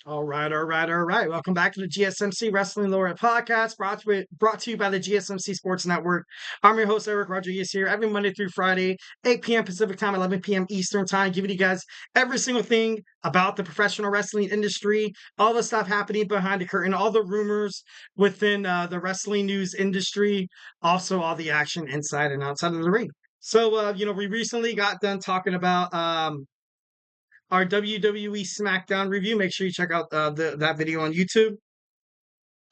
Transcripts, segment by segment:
All right. Welcome back to the GSMC Wrestling Laureate Podcast, brought to you by the GSMC Sports Network. I'm your host, Eric Rodriguez, here every Monday through Friday, 8 p.m. Pacific Time, 11 p.m. Eastern Time, giving you guys every single thing about the professional wrestling industry, all the stuff happening behind the curtain, all the rumors within the wrestling news industry, also all the action inside and outside of the ring. So, we recently got done talking about our WWE SmackDown review. Make sure you check out that video on YouTube.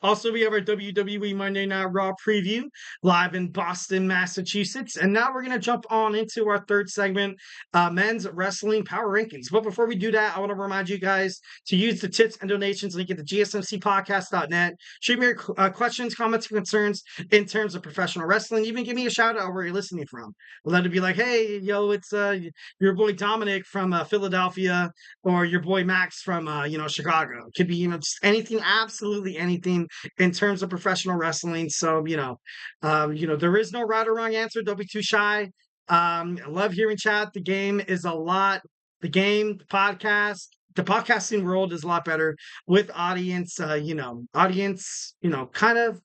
Also, we have our WWE Monday Night Raw preview live in Boston, Massachusetts. And now we're going to jump on into our third segment, men's wrestling power rankings. But before we do that, I want to remind you guys to use the tips and donations link at the GSMCpodcast.net. Shoot me your questions, comments, and concerns in terms of professional wrestling. Even give me a shout out where you're listening from. Let it be like, hey, yo, it's your boy Dominic from Philadelphia, or your boy Max from Chicago. It could be just anything, absolutely anything in terms of professional wrestling. So, there is no right or wrong answer. Don't be too shy. I love hearing chat. The game is a lot. The podcasting world is a lot better with audience, kind of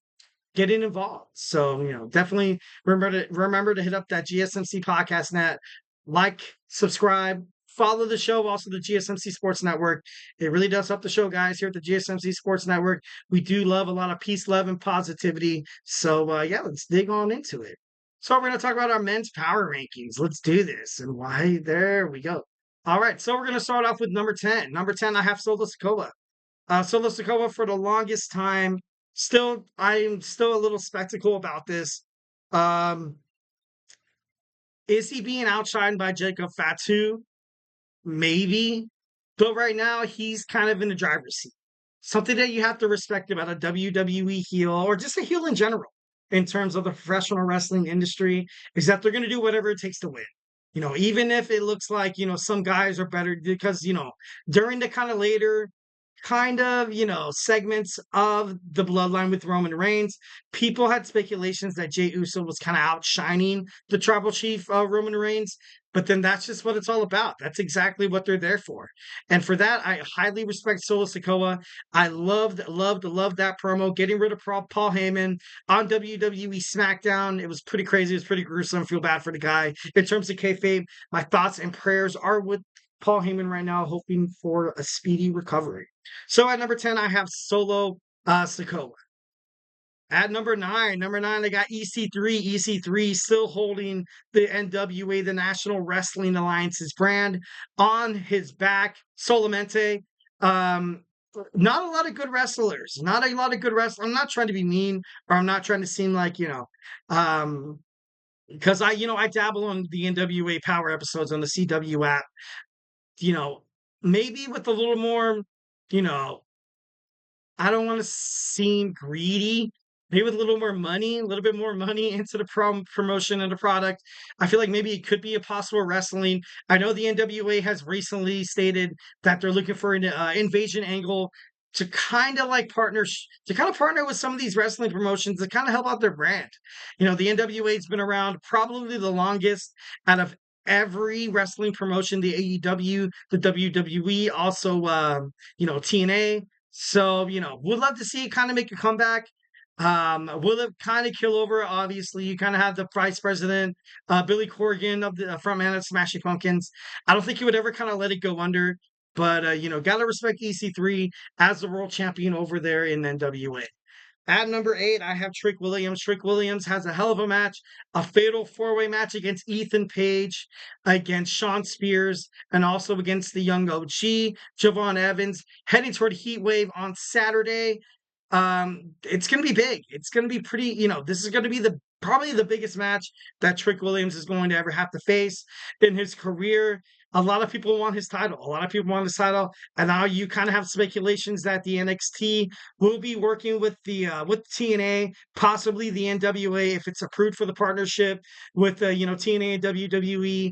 getting involved. So, definitely remember to hit up that GSMC podcast net, like, subscribe, follow the show, also the GSMC Sports Network. It really does help the show, guys, here at the GSMC Sports Network. We do love a lot of peace, love, and positivity. So, let's dig on into it. So, we're going to talk about our men's power rankings. Let's do this. And why? There we go. All right. So, we're going to start off with number 10. Number 10, I have Solo Sikoa. Solo Sikoa, for the longest time, I'm still a little skeptical about this. Is he being outshined by Jacob Fatu? Maybe. But right now, he's kind of in the driver's seat. Something that you have to respect about a WWE heel, or just a heel in general, in terms of the professional wrestling industry, is that they're going to do whatever it takes to win. Even if it looks like, some guys are better, because, during the segments of the bloodline with Roman Reigns, people had speculations that Jey Uso was kind of outshining the tribal chief, Roman Reigns. But then that's just what it's all about. That's exactly what they're there for. And for that, I highly respect Solo Sikoa. I loved that promo, getting rid of Paul Heyman on WWE SmackDown. It was pretty crazy. It was pretty gruesome. I feel bad for the guy. In terms of kayfabe, my thoughts and prayers are with Paul Heyman right now, hoping for a speedy recovery. So at number 10, I have Solo Sikoa. At number nine, I got EC3. EC3 still holding the NWA, the National Wrestling Alliance's brand, on his back. Solamente. Not a lot of good wrestlers. Not a lot of good wrestlers. I'm not trying to be mean, or I'm not trying to seem like, because I dabble on the NWA Power episodes on the CW app. Maybe with a little more, I don't want to seem greedy. Maybe with a little bit more money into the promotion and the product. I feel like maybe it could be a possible wrestling. I know the NWA has recently stated that they're looking for an invasion angle to kind of partner with some of these wrestling promotions to kind of help out their brand. The NWA has been around probably the longest out of every wrestling promotion, the AEW, the WWE, also TNA. So, we'd love to see it kind of make a comeback. Will it kind of kill over? Obviously, you kind of have the vice president, Billy Corgan of the frontman of Smashing Pumpkins. I don't think he would ever kind of let it go under, but gotta respect EC3 as the world champion over there in NWA. At number 8, I have Trick Williams. Trick Williams has a hell of a match, a fatal 4-way match against Ethan Page, against Shawn Spears, and also against the young OG, Javon Evans, heading toward Heat Wave on Saturday. It's going to be big. It's going to be pretty, this is going to be probably the biggest match that Trick Williams is going to ever have to face in his career. A lot of people want his title. And now you kind of have speculations that the NXT will be working with the with TNA, possibly the NWA, if it's approved for the partnership with TNA and WWE.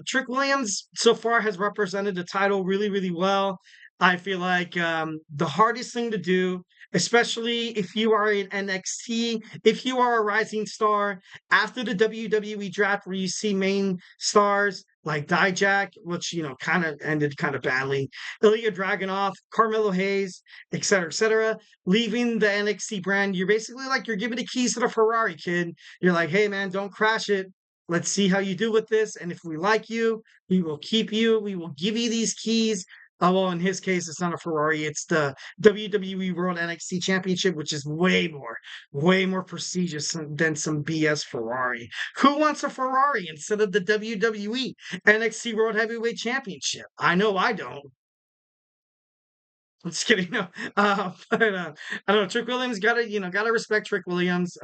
Trick Williams so far has represented the title really, really well. I feel like the hardest thing to do, especially if you are in NXT, if you are a rising star after the WWE draft, where you see main stars like Dijak, which, kind of ended kind of badly, Ilya Dragunov, Carmelo Hayes, et cetera, leaving the NXT brand. You're basically like, you're giving the keys to the Ferrari, kid. You're like, hey, man, don't crash it. Let's see how you do with this. And if we like you, we will keep you. We will give you these keys. Oh, well, in his case, it's not a Ferrari. It's the WWE World NXT Championship, which is way more prestigious than some BS Ferrari. Who wants a Ferrari instead of the WWE NXT World Heavyweight Championship? I know I don't. I'm just kidding. No, I don't know. Trick Williams gotta respect Trick Williams.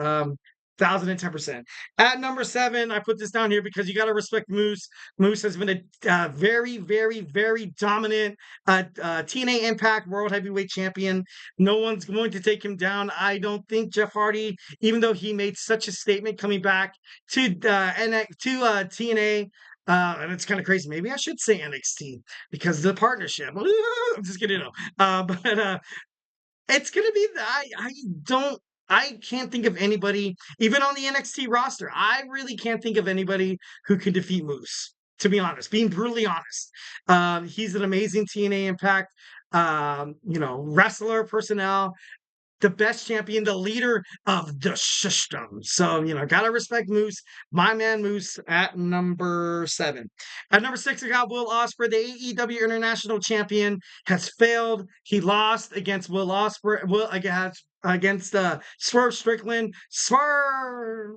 1010%. At number 7, I put this down here because you gotta respect Moose. Moose has been a very, very, very dominant TNA Impact World Heavyweight Champion. No one's going to take him down. I don't think Jeff Hardy, even though he made such a statement coming back to TNA. And it's kind of crazy. Maybe I should say NXT because the partnership. I'm just kidding. But it's gonna be. I can't think of anybody, even on the NXT roster. I really can't think of anybody who can defeat Moose. To be honest, being brutally honest, he's an amazing TNA Impact, wrestler personnel, the best champion, the leader of the system. So, gotta respect Moose, my man Moose at number 7. At number 6, I got Will Ospreay, the AEW International Champion, has failed. He lost against Will Ospreay, against Swerve Strickland. Swerve.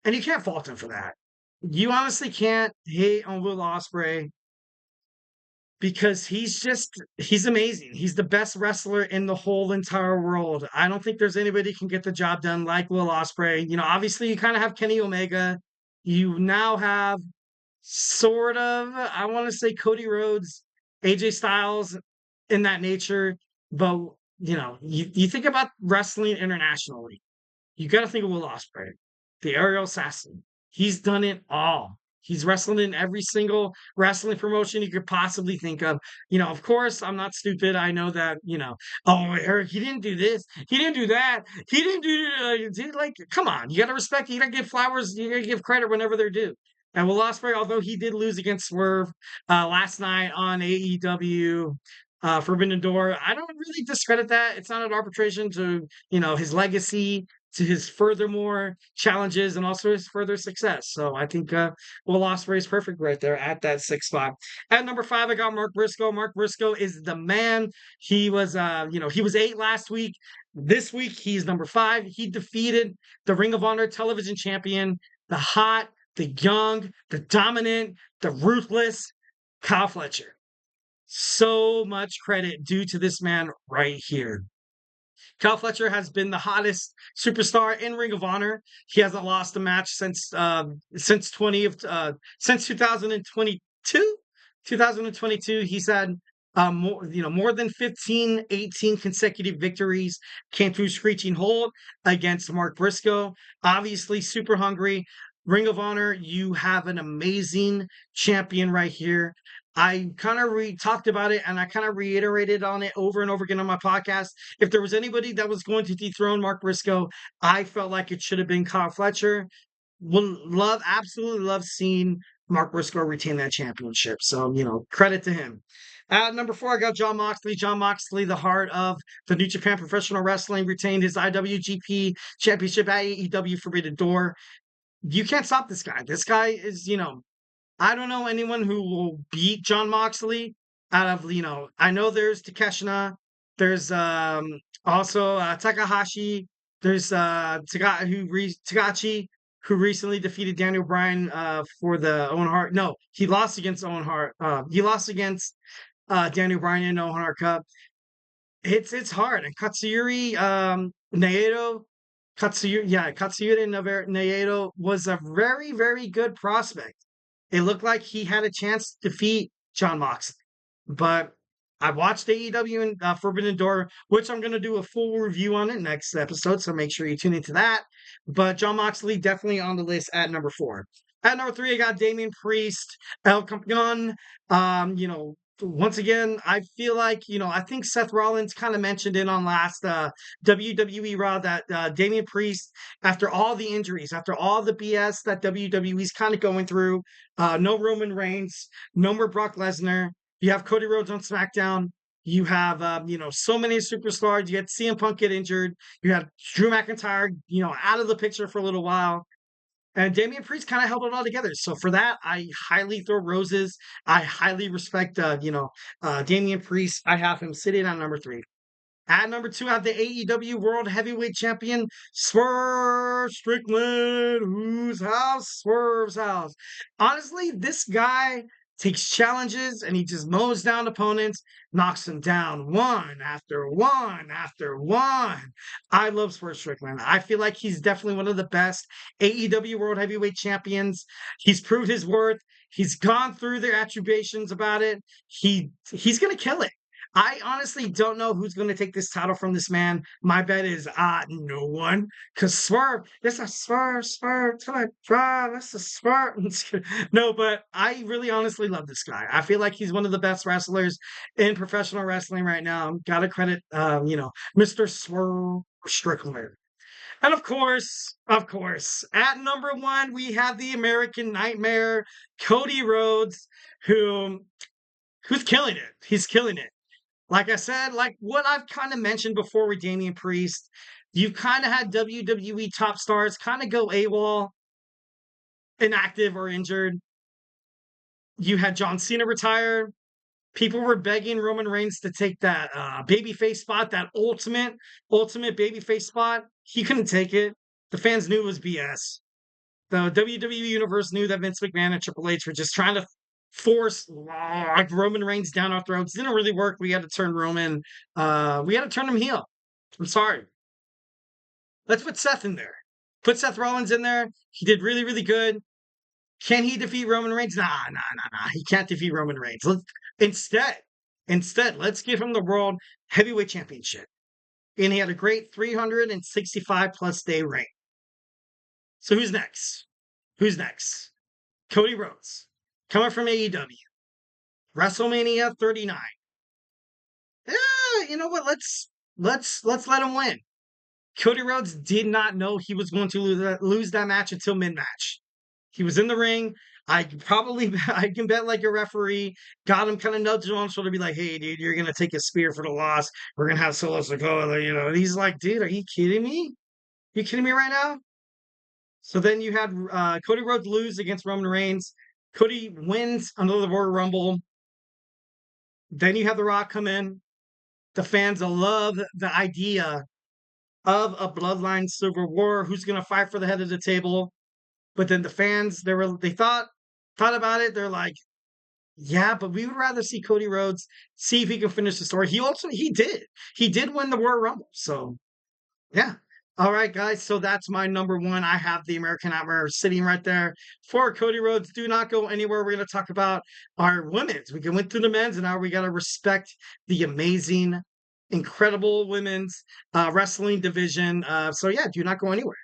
And you can't fault him for that. You honestly can't hate on Will Ospreay because he's amazing. He's the best wrestler in the whole entire world. I don't think there's anybody can get the job done like Will Ospreay. Obviously you kind of have Kenny Omega. You now have sort of, I want to say Cody Rhodes, AJ Styles in that nature. But, you think about wrestling internationally. You got to think of Will Ospreay, the aerial assassin. He's done it all. He's wrestled in every single wrestling promotion you could possibly think of. Of course, I'm not stupid. I know that, oh, Eric, he didn't do this. He didn't do that. He didn't do, like, come on. You got to respect. You got to give flowers. You got to give credit whenever they're due. And Will Ospreay, although he did lose against Swerve last night on AEW Forbidden Door, I don't really discredit that. It's not an arbitration to, his legacy, to his furthermore challenges, and also his further success. So I think Will Ospreay is perfect right there at that 6th spot. At number 5, I got Mark Briscoe. Mark Briscoe is the man. He was, he was 8 last week. This week, he's number 5. He defeated the Ring of Honor television champion, the hot, the young, the dominant, the ruthless Kyle Fletcher. So much credit due to this man right here. Kyle Fletcher has been the hottest superstar in Ring of Honor. He hasn't lost a match since 2022. 2022, he's had more than 15, 18 consecutive victories. Came through screeching hold against Mark Briscoe. Obviously, super hungry. Ring of Honor, you have an amazing champion right here. I kind of talked about it and I kind of reiterated on it over and over again on my podcast. If there was anybody that was going to dethrone Mark Briscoe, I felt like it should have been Kyle Fletcher. Absolutely love seeing Mark Briscoe retain that championship. So, credit to him. At number 4, I got Jon Moxley. Jon Moxley, the heart of the New Japan Professional Wrestling, retained his IWGP Championship at AEW Forbidden Door. You can't stop this guy. This guy is, I don't know anyone who will beat Jon Moxley out of, I know there's Takeshita, there's also Takahashi, there's Tagachi, who recently defeated Daniel Bryan for the Owen Hart. No, he lost against Owen Hart. He lost against Daniel Bryan in Owen Hart Cup. It's hard. And Katsuyori Naito, Katsuyori Naito was a very, very good prospect. It looked like he had a chance to defeat Jon Moxley. But I watched AEW and Forbidden Door, which I'm going to do a full review on it next episode, so make sure you tune into that. But Jon Moxley definitely on the list at number 4. At number 3, I got Damien Priest, El Campeon, once again, I feel like, I think Seth Rollins kind of mentioned it on last WWE Raw that Damien Priest, after all the injuries, after all the BS that WWE's kind of going through, no Roman Reigns, no more Brock Lesnar. You have Cody Rhodes on SmackDown. You have, so many superstars. You had CM Punk get injured. You had Drew McIntyre, out of the picture for a little while. And Damian Priest kind of held it all together. So for that, I highly throw roses. I highly respect, Damian Priest. I have him sitting at number 3. At number 2, I have the AEW World Heavyweight Champion, Swerve Strickland, whose house? Swerve's house. Honestly, this guy takes challenges and he just mows down opponents, knocks them down one after one after one. I love Swerve Strickland. I feel like he's definitely one of the best AEW World Heavyweight Champions. He's proved his worth. He's gone through their attributions about it. He's gonna kill it. I honestly don't know who's going to take this title from this man. My bet is no one. Because Swerve, it's a Swerve type drive. It's a Swerve. No, but I really honestly love this guy. I feel like he's one of the best wrestlers in professional wrestling right now. Gotta credit, Mr. Swerve Strickland. And of course, at number 1, we have the American Nightmare, Cody Rhodes, who's killing it. He's killing it. Like I said, like what I've kind of mentioned before with Damian Priest, you've kind of had WWE top stars kind of go AWOL, inactive or injured. You had John Cena retire. People were begging Roman Reigns to take that babyface spot, that ultimate babyface spot. He couldn't take it. The fans knew it was BS. The WWE Universe knew that Vince McMahon and Triple H were just trying to force like Roman Reigns down our throats. Didn't really work. We had to turn Roman. We had to turn him heel. I'm sorry. Let's put Seth in there. Put Seth Rollins in there. He did really, really good. Can he defeat Roman Reigns? Nah. He can't defeat Roman Reigns. Instead, let's give him the World Heavyweight Championship. And he had a great 365 plus day reign. So who's next? Cody Rhodes, coming from AEW. WrestleMania 39. Yeah, you know what? Let's let him win. Cody Rhodes did not know he was going to lose that match until mid-match. He was in the ring. I can bet like a referee got him kind of nudged on the shoulder, be like, "Hey, dude, you're gonna take a spear for the loss. We're gonna have Solo Sikoa." And he's like, "Dude, are you kidding me? You kidding me right now?" So then you had Cody Rhodes lose against Roman Reigns. Cody wins under the Royal Rumble. Then you have The Rock come in. The fans love the idea of a bloodline civil war. Who's going to fight for the head of the table? But then the fans, they thought about it. They're like, yeah, but we would rather see Cody Rhodes see if he can finish the story. He did win the Royal Rumble. So yeah. All right, guys. So that's my number 1. I have the American Nightmare sitting right there for Cody Rhodes. Do not go anywhere. We're going to talk about our women's. We went through the men's, and now we got to respect the amazing, incredible women's wrestling division. So yeah, do not go anywhere.